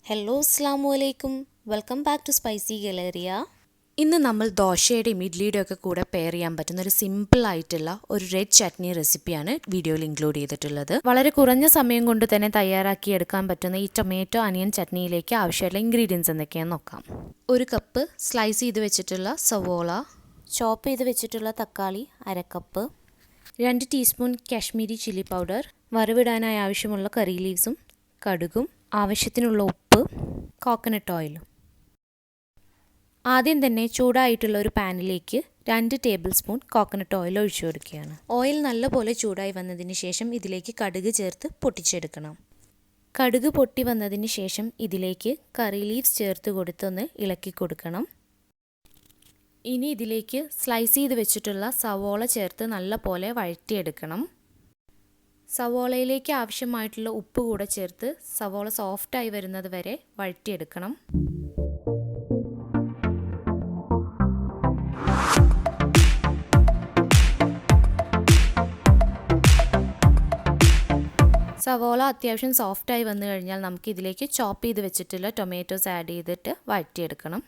Hello അസ്സാമു അലൈക്കും, welcome back to Spicy Galleria. ഇന്ന് നമ്മൾ ദോശയുടെയും ഇഡ്ലിയുടെയും ഒക്കെ കൂടെ പെയർ ചെയ്യാൻ പറ്റുന്ന ഒരു സിമ്പിൾ ആയിട്ടുള്ള ഒരു റെഡ് ചട്നി റെസിപ്പിയാണ് വീഡിയോയിൽ ഇൻക്ലൂഡ് ചെയ്തിട്ടുള്ളത്. വളരെ കുറഞ്ഞ സമയം കൊണ്ട് തന്നെ തയ്യാറാക്കി എടുക്കാൻ പറ്റുന്ന ഈ ടൊമാറ്റോ അനിയൻ ചട്നിയിലേക്ക് ആവശ്യമുള്ള ഇൻഗ്രീഡിയൻസ് എന്തൊക്കെയാണെന്ന് നോക്കാം. 1 കപ്പ് സ്ലൈസ് ചെയ്ത് വെച്ചിട്ടുള്ള സവോള, ചോപ്പ് ചെയ്ത് വെച്ചിട്ടുള്ള തക്കാളി 1/2 cup, 2 teaspoon Kashmiri chilli powder, വറവിടാനായി ആവശ്യമുള്ള കറി ലീവ്സും കടുകും, ആവശ്യത്തിനുള്ള ഉപ്പ്, കോക്കനട്ട് ഓയിലും. ആദ്യം തന്നെ ചൂടായിട്ടുള്ള ഒരു പാനിലേക്ക് 2 ടേബിൾ സ്പൂൺ കോക്കനട്ട് ഓയിൽ ഒഴിച്ചു കൊടുക്കുകയാണ്. ഓയിൽ നല്ലപോലെ ചൂടായി വന്നതിന് ശേഷം ഇതിലേക്ക് കടുക് ചേർത്ത് പൊട്ടിച്ചെടുക്കണം. കടുക് പൊട്ടി വന്നതിന് ശേഷം ഇതിലേക്ക് കറി ലീവ്സ് ചേർത്ത് കൊടുത്തൊന്ന് ഇളക്കി കൊടുക്കണം. ഇനി ഇതിലേക്ക് സ്ലൈസ് ചെയ്ത് വെച്ചിട്ടുള്ള സവോള ചേർത്ത് നല്ലപോലെ വഴറ്റിയെടുക്കണം. സവോളയിലേക്ക് ആവശ്യമായിട്ടുള്ള ഉപ്പ് കൂടെ ചേർത്ത് സവോള സോഫ്റ്റായി വരുന്നത് വരെ വഴറ്റിയെടുക്കണം. സവോള അത്യാവശ്യം സോഫ്റ്റായി വന്നു കഴിഞ്ഞാൽ നമുക്ക് ഇതിലേക്ക് ചോപ്പ് ചെയ്ത് വെച്ചിട്ടുള്ള ടൊമാറ്റോസ് ആഡ് ചെയ്തിട്ട് വഴറ്റിയെടുക്കണം.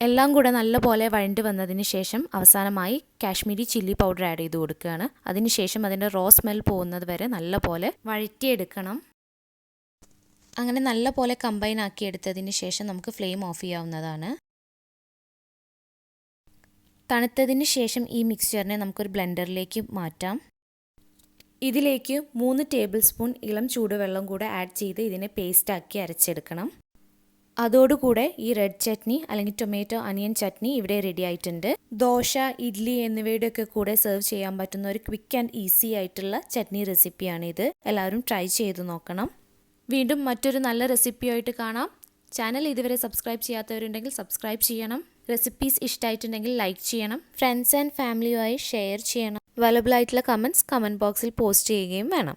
എല്ലാം കൂടെ നല്ലപോലെ വഴണ്ടി വന്നതിന് ശേഷം അവസാനമായി കാശ്മീരി ചില്ലി പൗഡർ ആഡ് ചെയ്ത് കൊടുക്കുകയാണ്. അതിനുശേഷം അതിൻ്റെ റോ സ്മെൽ പോകുന്നത് വരെ നല്ലപോലെ വഴറ്റിയെടുക്കണം. അങ്ങനെ നല്ലപോലെ കമ്പൈൻ ആക്കി എടുത്തതിന് ശേഷം നമുക്ക് ഫ്ലെയിം ഓഫ് ചെയ്യാവുന്നതാണ്. തണുത്തതിന് ശേഷം ഈ മിക്സ്ചറിനെ നമുക്കൊരു ബ്ലെൻഡറിലേക്ക് മാറ്റാം. ഇതിലേക്ക് 3 ടേബിൾ സ്പൂൺ ഇളം ചൂടുവെള്ളം കൂടെ ആഡ് ചെയ്ത് ഇതിനെ പേസ്റ്റാക്കി അരച്ചെടുക്കണം. അതോടുകൂടെ ഈ റെഡ് ചട്നി അല്ലെങ്കിൽ ടൊമാറ്റോ അനിയൻ ചട്നി ഇവിടെ റെഡി ആയിട്ടുണ്ട്. ദോശ, ഇഡ്ലി എന്നിവയുടെയൊക്കെ കൂടെ സെർവ് ചെയ്യാൻ പറ്റുന്ന ഒരു ക്വിക്ക് ആൻഡ് ഈസി ആയിട്ടുള്ള ചട്നി റെസിപ്പിയാണിത്. എല്ലാവരും ട്രൈ ചെയ്ത് നോക്കണം. വീണ്ടും മറ്റൊരു നല്ല റെസിപ്പിയായിട്ട് കാണാം. ചാനൽ ഇതുവരെ സബ്സ്ക്രൈബ് ചെയ്യാത്തവരുണ്ടെങ്കിൽ സബ്സ്ക്രൈബ് ചെയ്യണം. റെസിപ്പീസ് ഇഷ്ടമായിട്ടുണ്ടെങ്കിൽ ലൈക്ക് ചെയ്യണം. ഫ്രണ്ട്സ് ആൻഡ് ഫാമിലിയുമായി ഷെയർ ചെയ്യണം. അവൈലബിൾ ആയിട്ടുള്ള കമൻറ്റ് ബോക്സിൽ പോസ്റ്റ് ചെയ്യുകയും വേണം.